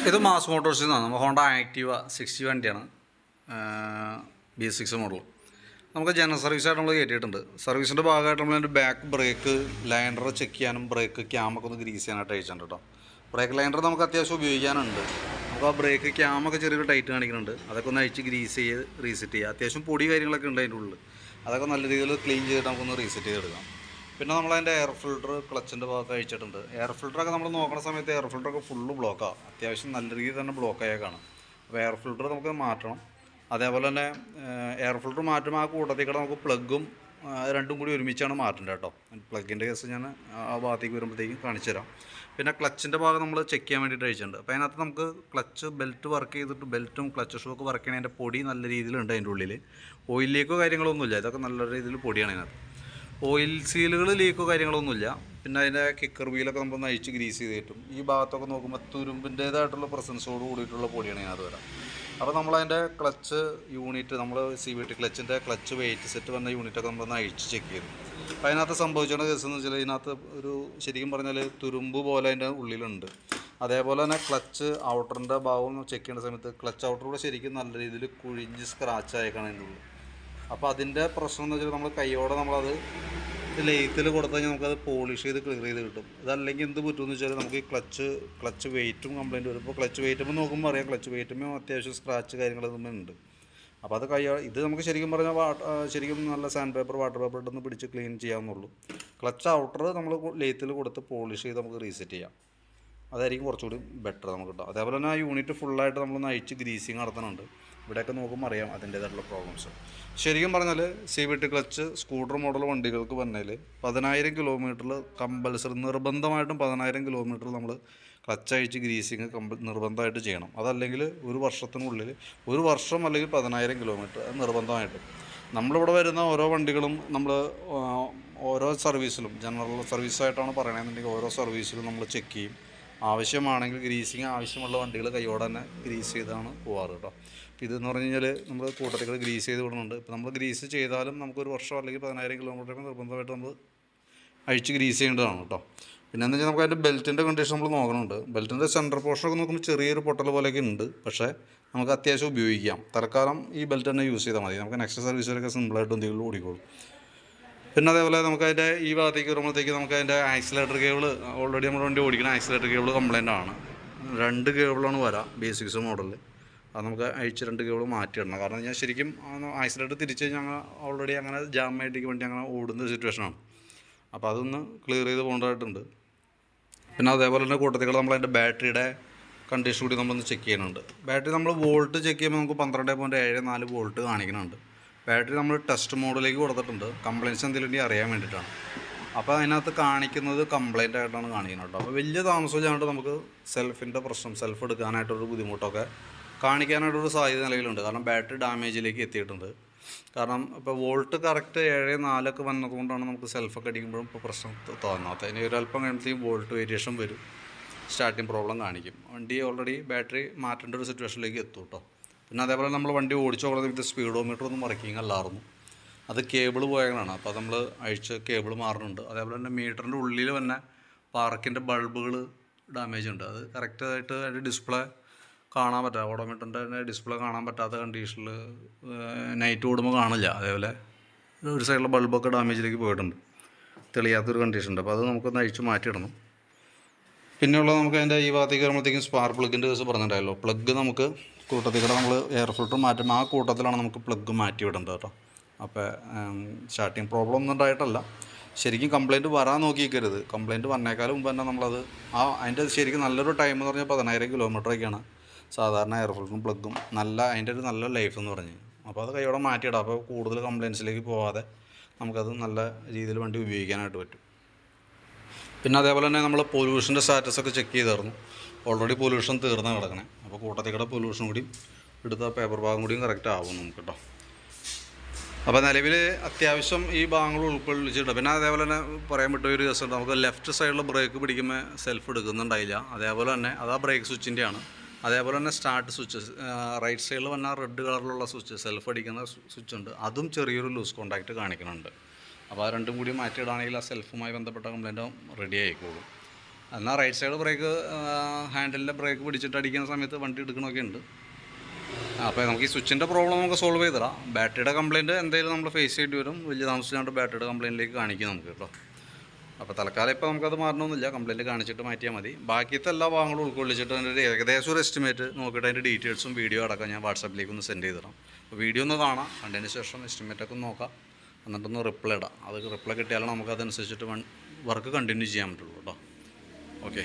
ഇത് മാസ് മോട്ടോഴ്സിൽ നിന്നാണ്. നമ്മൾ ഹോണ്ട ആക്റ്റീവ 60 വണ്ടിയാണ്, B6 മോഡൽ. നമുക്ക് ജനറൽ സർവീസായിട്ട് നമ്മൾ കയറ്റിയിട്ടുണ്ട്. സർവീസിൻ്റെ ഭാഗമായിട്ട് നമ്മൾ അതിൻ്റെ ബാക്ക് ബ്രേക്ക് ലൈൻഡർ ചെക്ക് ചെയ്യാനും ബ്രേക്ക് ക്യാമൊക്കെ ഒന്ന് ഗ്രീസ് ചെയ്യാനായിട്ട് അയച്ചിട്ടുണ്ട് കേട്ടോ. ബ്രേക്ക് ലൈൻഡർ നമുക്ക് അത്യാവശ്യം ഉപയോഗിക്കാനുണ്ട്. അപ്പോൾ ആ ബ്രേക്ക് ക്യാമൊക്കെ ചെറിയൊരു ടൈറ്റ് കാണിക്കുന്നുണ്ട്. അതൊക്കെ ഒന്ന് അഴിച്ച് ഗ്രീസ് ചെയ്ത് റീസെറ്റ് ചെയ്യുക. അത്യാവശ്യം പൊടി കാര്യങ്ങളൊക്കെ ഉണ്ട് അതിൻ്റെ ഉള്ളിൽ. അതൊക്കെ നല്ല രീതിയിൽ ക്ലീൻ ചെയ്തിട്ട് നമുക്കൊന്ന് റീസെറ്റ് ചെയ്തെടുക്കാം. പിന്നെ നമ്മളതിൻ്റെ എയർ ഫിൽറ്റർ ക്ലച്ചിൻ്റെ ഭാഗത്ത് അഴിച്ചിട്ടുണ്ട്. എയർ ഫിൽറ്ററൊക്കെ നമ്മൾ നോക്കുന്ന സമയത്ത് എയർ ഫിൽറ്ററൊക്കെ ഫുള്ള് ബ്ലോക്കാണ്, അത്യാവശ്യം നല്ല രീതിയിൽ തന്നെ ബ്ലോക്കായേക്കാണ്. അപ്പോൾ എയർ ഫിൽറ്റർ നമുക്ക് മാറ്റണം. അതേപോലെ തന്നെ എയർ ഫിൽറ്റർ മാറ്റുമ്പോൾ ആ കൂട്ടത്തിൽ കൂടെ നമുക്ക് പ്ലഗും രണ്ടും കൂടി ഒരുമിച്ചാണ് മാറ്റേണ്ടത് കേട്ടോ. പ്ലഗിൻ്റെ കേസ് ഞാൻ ആ ഭാഗത്തേക്ക് വരുമ്പോഴത്തേക്കും കാണിച്ചു തരാം. പിന്നെ ക്ലച്ചിൻ്റെ ഭാഗം നമ്മൾ ചെക്ക് ചെയ്യാൻ വേണ്ടിയിട്ട് അയച്ചിട്ടുണ്ട്. അപ്പോൾ അതിനകത്ത് നമുക്ക് ക്ലച്ച് ബെൽറ്റ് വർക്ക് ചെയ്തിട്ട് ബെൽറ്റും ക്ലച്ച് ഷൂ ഒക്കെ വർക്ക് ചെയ്യണതിൻ്റെ പൊടി നല്ല രീതിയിലുണ്ട് അതിൻ്റെ ഉള്ളിൽ. ഓയിൽ ലീക്കോ കാര്യങ്ങളൊന്നുമില്ല, ഇതൊക്കെ നല്ല രീതിയിൽ പൊടിയാണ് അതിനകത്ത്. ഓയിൽ സീലുകൾ ലീക്കോ കാര്യങ്ങളൊന്നുമില്ല. പിന്നെ അതിൻ്റെ കിക്കർ വീലൊക്കെ നമ്മളൊന്ന് അഴിച്ച് ഗ്രീസ് ചെയ്തിട്ടും ഈ ഭാഗത്തൊക്കെ നോക്കുമ്പോൾ തുരുമ്പിൻ്റേതായിട്ടുള്ള പ്രസൻസോട് കൂടിയിട്ടുള്ള പൊടിയാണ് അതിനകത്ത് വരാം. അപ്പോൾ നമ്മളതിൻ്റെ ക്ലച്ച് യൂണിറ്റ്, നമ്മൾ CVT ക്ലച്ചിൻ്റെ ക്ലച്ച് വെയിറ്റ് സെറ്റ് വന്ന യൂണിറ്റൊക്കെ നമ്മളൊന്ന് അഴിച്ച് ചെക്ക് ചെയ്തു. അപ്പോൾ അതിനകത്ത് സംഭവിച്ച കേസ് എന്ന് വെച്ചാൽ ഇതിനകത്ത് ഒരു ശരിക്കും പറഞ്ഞാൽ തുരുമ്പ് പോലെ അതിൻ്റെ ഉള്ളിലുണ്ട്. അതേപോലെ തന്നെ ക്ലച്ച് ഔട്ടറിൻ്റെ ഭാഗം ചെക്ക് ചെയ്യുന്ന സമയത്ത് ക്ലച്ച് ഔട്ടറൂടെ ശരിക്കും നല്ല രീതിയിൽ കുഴിഞ്ഞ് സ്ക്രാച്ച് ആയേക്കാണ് അതിൻ്റെ ഉള്ളിൽ. അപ്പോൾ അതിൻ്റെ പ്രശ്നം എന്ന് വെച്ചാൽ നമ്മൾ കൈയോടെ നമ്മളത് ലെയ്ത്തിൽ കൊടുത്തു കഴിഞ്ഞാൽ നമുക്കത് പോളിഷ് ചെയ്ത് ക്ലിയർ ചെയ്ത് കിട്ടും. അതല്ലെങ്കിൽ എന്ത് പറ്റുമെന്ന് വെച്ചാൽ നമുക്ക് ഈ ക്ലച്ച് വെയിറ്റും കംപ്ലയിൻറ്റ് വരും. ഇപ്പോൾ ക്ലച്ച് വെയിറ്റുമ്പോൾ നോക്കുമ്പോൾ അറിയാം, ക്ലച്ച് വെയിറ്റുമ്പോൾ അത്യാവശ്യം സ്ക്രാച്ച് കാര്യങ്ങളൊന്നും ഉണ്ട്. അപ്പോൾ അത് ഇത് നമുക്ക് ശരിക്കും പറഞ്ഞാൽ ശരിക്കും നല്ല സാൻഡ് പേപ്പർ വാട്ടർ പേപ്പർ ഇട്ടൊന്ന് പിടിച്ച് ക്ലീൻ ചെയ്യാവുന്നുള്ളൂ. ക്ലച്ച് ഔട്ടർ നമ്മൾ ലെയ്ത്തിൽ കൊടുത്ത് പോളിഷ് ചെയ്ത് നമുക്ക് റീസെറ്റ് ചെയ്യാം. അതായിരിക്കും കുറച്ചുകൂടി ബെറ്റർ നമുക്ക് കിട്ടും. അതേപോലെ തന്നെ ആ യൂണിറ്റ് ഫുള്ളായിട്ട് നമ്മളൊന്ന് അഴിച്ച് ഗ്രീസിങ് നടത്തുന്നുണ്ട്. ഇവിടെയൊക്കെ നോക്കുമ്പോൾ അറിയാം അതിൻ്റേതായിട്ടുള്ള പ്രോബ്ലംസ്. ശരിക്കും പറഞ്ഞാൽ CVT ക്ലച്ച് സ്കൂട്ടർ മോഡൽ വണ്ടികൾക്ക് പറഞ്ഞാൽ 10,000 കിലോമീറ്ററിൽ കമ്പൽസറി നിർബന്ധമായിട്ടും 10,000 കിലോമീറ്ററിൽ നമ്മൾ ക്ലച്ച് അഴിച്ച് ഗ്രീസിങ് നിർബന്ധമായിട്ട് ചെയ്യണം. അതല്ലെങ്കിൽ ഒരു വർഷത്തിനുള്ളിൽ, ഒരു വർഷം അല്ലെങ്കിൽ 10,000 കിലോമീറ്റർ നിർബന്ധമായിട്ടും. നമ്മളിവിടെ വരുന്ന ഓരോ വണ്ടികളും നമ്മൾ ഓരോ സർവീസിലും, ജനറൽ സർവീസായിട്ടാണ് പറയണമെന്നുണ്ടെങ്കിൽ ഓരോ സർവീസിലും നമ്മൾ ചെക്ക് ചെയ്യും. ആവശ്യമാണെങ്കിൽ ഗ്രീസിങ് ആവശ്യമുള്ള വണ്ടികൾ കൈയോടെ തന്നെ ഗ്രീസ് ചെയ്താണ് പോകാറ് കേട്ടോ. അപ്പോൾ ഇതെന്ന് പറഞ്ഞു കഴിഞ്ഞാൽ നമ്മൾ കൂട്ടത്തിൽ ഗ്രീസ് ചെയ്ത് വിടുന്നുണ്ട്. ഇപ്പോൾ നമ്മൾ ഗ്രീസ് ചെയ്താലും നമുക്കൊരു വർഷം അല്ലെങ്കിൽ 10,000 കിലോമീറ്ററൊക്കെ നിർബന്ധമായിട്ട് നമ്മൾ അഴിച്ച് ഗ്രീസ് ചെയ്യേണ്ടതാണ് കേട്ടോ. പിന്നെ എന്ന് വെച്ചാൽ നമുക്ക് അതിൻ്റെ ബെൽറ്റിൻ്റെ കണ്ടീഷൻ നമ്മൾ നോക്കണുണ്ട്. ബെൽറ്റിൻ്റെ സെൻറ്റർ പോർഷനൊക്കെ നോക്കുമ്പോൾ ചെറിയൊരു പൊട്ടൽ പോലെയൊക്കെ ഉണ്ട്, പക്ഷേ നമുക്ക് അത്യാവശ്യം ഉപയോഗിക്കാം. തൽക്കാലം ഈ ബെൽറ്റ് തന്നെ യൂസ് ചെയ്താൽ മതി. നമുക്ക് നെക്സ്റ്റ് സർവീസിലൊക്കെ സിമ്പിളായിട്ട് എന്തെങ്കിലും ഓടിക്കോളും. പിന്നെ അതേപോലെ നമുക്കതിൻ്റെ ഈ ഭാഗത്തേക്ക് വരുമ്പോഴത്തേക്ക് നമുക്കതിൻ്റെ ആക്സിലേറ്റർ കേബിൾ, ഓൾറെഡി നമ്മുടെ വണ്ടി ഓടിക്കുന്ന ആക്സിലേറ്റർ കേബിൾ കംപ്ലൈൻ്റ് ആണ്. 2 കേബിളാണ് വരാം B6 മോഡലിൽ. അത് നമുക്ക് അഴിച്ച് 2 കേബിൾ മാറ്റിയിടണം. കാരണം ഞാൻ ശരിക്കും ആക്സിലേറ്റർ തിരിച്ച് കഴിഞ്ഞാൽ ഓൾറെഡി അങ്ങനെ ജാം ആയിട്ടേക്ക് വണ്ടി അങ്ങനെ ഓടുന്ന സിറ്റുവേഷനാണ്. അപ്പോൾ അതൊന്ന് ക്ലിയർ ചെയ്ത് പോകേണ്ടതായിട്ടുണ്ട്. പിന്നെ അതേപോലെ തന്നെ കൂട്ടത്തിൽ നമ്മളതിൻ്റെ ബാറ്ററിയുടെ കണ്ടീഷൻ കൂടി നമ്മളൊന്ന് ചെക്ക് ചെയ്യുന്നുണ്ട്. ബാറ്ററി നമ്മൾ വോൾട്ട് ചെക്ക് ചെയ്യുമ്പോൾ നമുക്ക് 12.74 വോൾട്ട് കാണിക്കുന്നുണ്ട്. ബാറ്ററി നമ്മൾ ടെസ്റ്റ് മോഡിലേക്ക് കൊടുത്തിട്ടുണ്ട്, കംപ്ലയിൻറ്റ്സ് എന്തെങ്കിലും ഉണ്ടെങ്കിൽ അറിയാൻ വേണ്ടിയിട്ടാണ്. അപ്പോൾ അതിനകത്ത് കാണിക്കുന്നത് കംപ്ലയിൻ്റ് ആയിട്ടാണ് കാണിക്കുന്നത് കേട്ടോ. അപ്പോൾ വലിയ താമസമില്ലാണ്ട് നമുക്ക് സെൽഫിൻ്റെ പ്രശ്നം, സെൽഫ് എടുക്കാനായിട്ടൊരു ബുദ്ധിമുട്ടൊക്കെ കാണിക്കാനായിട്ടൊരു സാധ്യത നിലവിലുണ്ട്. കാരണം ബാറ്ററി ഡാമേജിലേക്ക് എത്തിയിട്ടുണ്ട്. കാരണം ഇപ്പോൾ വോൾട്ട് കറക്റ്റ് 7.4 വന്നതുകൊണ്ടാണ് നമുക്ക് സെൽഫൊക്കെ അടിക്കുമ്പോഴും ഇപ്പോൾ പ്രശ്നം തോന്നാത്തത്. ഇനി ഒരല്പം കഴിയുമ്പോഴത്തേക്കും വോൾട്ട് വേരിയേഷൻ വരും, സ്റ്റാർട്ടിങ് പ്രോബ്ലം കാണിക്കും. വണ്ടി ഓൾറെഡി ബാറ്ററി മാറ്റേണ്ട ഒരു സിറ്റുവേഷനിലേക്ക് എത്തും കേട്ടോ. പിന്നെ അതേപോലെ നമ്മൾ വണ്ടി ഓടിച്ചു നോക്കുന്നത് ഇത് സ്പീഡോമീറ്റർ ഒന്നും വർക്കിംഗ് അല്ലായിരുന്നു, അത് കേബിൾ പോയതാണ്. അപ്പോൾ അത് നമ്മൾ അഴിച്ച് കേബിൾ മാറുന്നുണ്ട്. അതേപോലെ തന്നെ മീറ്ററിൻ്റെ ഉള്ളിൽ തന്നെ പാർക്കിൻ്റെ ബൾബുകൾ ഡാമേജ് ഉണ്ട്. അത് കറക്റ്റായിട്ട് അതിൻ്റെ ഡിസ്പ്ലേ കാണാൻ പറ്റാ, ഓഡോമീറ്ററിൻ്റെ തന്നെ ഡിസ്പ്ലേ കാണാൻ പറ്റാത്ത കണ്ടീഷനിൽ നൈറ്റ് ഓടുമ്പോൾ കാണില്ല. അതേപോലെ ഒരു സൈഡിലെ ബൾബൊക്കെ ഡാമേജിലേക്ക് പോയിട്ടുണ്ട്, തെളിയാത്തൊരു കണ്ടീഷൻ ഉണ്ട്. അപ്പോൾ അത് നമുക്കൊന്ന് അഴിച്ച് മാറ്റിയിടണം. പിന്നെയുള്ളത് നമുക്ക് അതിൻ്റെ ഈ ഭാഗത്തേക്ക് വരുമ്പോഴത്തേക്കും സ്പാർക്ക് പ്ലഗിൻ്റെ കേസ് പറഞ്ഞിട്ടുണ്ടായല്ലോ. പ്ലഗ് നമുക്ക് കൂട്ടത്തിൽ കൂടെ നമ്മൾ എയർ ഫിൽറ്റർ മാറ്റും, ആ കൂട്ടത്തിലാണ് നമുക്ക് പ്ലഗ് മാറ്റി വിടേണ്ടത് കേട്ടോ. അപ്പോൾ സ്റ്റാർട്ടിങ് പ്രോബ്ലം ഒന്നും ഉണ്ടായിട്ടല്ല, ശരിക്കും കംപ്ലയിൻറ്റ് വരാൻ നോക്കിയിരിക്കരുത്. കംപ്ലയിൻറ്റ് വന്നേക്കാളും മുമ്പ് തന്നെ നമ്മളത് അതിൻ്റെ ശരിക്കും നല്ലൊരു ടൈം എന്ന് പറഞ്ഞാൽ 10,000 കിലോമീറ്ററൊക്കെയാണ് സാധാരണ എയർ ഫിൽറ്ററും പ്ലഗും അതിൻ്റെ ഒരു നല്ല ലൈഫ് എന്ന് പറഞ്ഞ്. അപ്പോൾ അത് കൈയോടെ മാറ്റിയിടാം. അപ്പോൾ കൂടുതൽ കംപ്ലയിൻറ്റ്സിലേക്ക് പോകാതെ നമുക്കത് നല്ല രീതിയിൽ വണ്ടി ഉപയോഗിക്കാനായിട്ട് പറ്റും. പിന്നെ അതേപോലെ തന്നെ നമ്മൾ പൊല്യൂഷൻ്റെ സ്റ്റാറ്റസൊക്കെ ചെക്ക് ചെയ്തായിരുന്നു. ഓൾറെഡി പൊല്യൂഷൻ തീർന്ന് കിടക്കണേ. അപ്പോൾ കൂട്ടത്തിൽ കൂടെ പൊല്യൂഷൻ കൂടി എടുത്ത പേപ്പർ ഭാഗം കൂടിയും കറക്റ്റ് ആവും നമുക്ക് കേട്ടോ. അപ്പോൾ നിലവിൽ അത്യാവശ്യം ഈ ഭാഗങ്ങൾ ഉൾക്കൊള്ളിച്ചിട്ടുണ്ട്. പിന്നെ അതേപോലെ തന്നെ പറയാൻ വിട്ട ഒരു ദിവസം നമുക്ക് ലെഫ്റ്റ് സൈഡിൽ ബ്രേക്ക് പിടിക്കുമ്പോൾ സെൽഫ് എടുക്കുന്നുണ്ടായില്ല. അതേപോലെ തന്നെ അതാ ബ്രേക്ക് സ്വിച്ചിൻ്റെയാണ്. അതേപോലെ തന്നെ സ്റ്റാർട്ട് സ്വിച്ച് റൈറ്റ് സൈഡിൽ വന്നാൽ റെഡ് കളറിലുള്ള സ്വിച്ച് സെൽഫ് അടിക്കുന്ന സ്വിച്ച് ഉണ്ട്, അതും ചെറിയൊരു ലൂസ് കോൺടാക്റ്റ് കാണിക്കുന്നുണ്ട്. അപ്പോൾ ആ രണ്ടും കൂടി മാറ്റിയിടാണെങ്കിൽ ആ സെൽഫുമായി ബന്ധപ്പെട്ട കംപ്ലയിൻറ്റും റെഡി ആയിക്കോളും. എന്നാൽ റൈറ്റ് സൈഡ് ബ്രേക്ക് ഹാൻഡിലിൻ്റെ ബ്രേക്ക് പിടിച്ചിട്ട് അടിക്കുന്ന സമയത്ത് വണ്ടി എടുക്കണമൊക്കെ ഉണ്ട്. അപ്പോൾ നമുക്ക് ഈ സ്വിച്ചിൻ്റെ പ്രോബ്ലം നമുക്ക് സോൾവ് ചെയ്തിടാം. ബാറ്ററിയുടെ കംപ്ലയിൻറ്റ് എന്തെങ്കിലും നമ്മൾ ഫേസ് ചെയ്യേണ്ടി വരും. വലിയ താമസിച്ചാണ്ട് ബാറ്ററിയുടെ കംപ്ലയിൻറ്റിലേക്ക് കാണിക്കും നമുക്ക് കേട്ടോ. അപ്പോൾ തൽക്കാലം ഇപ്പോൾ നമുക്കത് മാറണമെന്നില്ല, കംപ്ലയിൻറ്റ് കാണിച്ചിട്ട് മാറ്റിയാൽ മതി. ബാക്കിയത്തെ എല്ലാ ഭാഗങ്ങളും ഉൾക്കൊള്ളിച്ചിട്ട് അതിൻ്റെ ഒരു ഏകദേശം ഒരു എസ്റ്റിമേറ്റ് നോക്കിയിട്ട് അതിൻ്റെ ഡീറ്റെയിൽസും വീഡിയോ അടക്കം ഞാൻ വാട്സാപ്പിലേക്ക് ഒന്ന് സെൻഡ് ചെയ്തിടാം. അപ്പോൾ വീഡിയോ ഒന്ന് കാണാം, കണ്ടതിന് ശേഷം എസ്റ്റിമേറ്റൊക്കെ ഒന്ന് നോക്കാം, എന്നിട്ടൊന്ന് റിപ്ലൈ ഇടാം. അത് റിപ്ലൈ കിട്ടിയാലും നമുക്കതനുസരിച്ചിട്ട് വർക്ക് കണ്ടിന്യൂ ചെയ്യാൻ പറ്റുള്ളൂ കേട്ടോ. ഓക്കെ.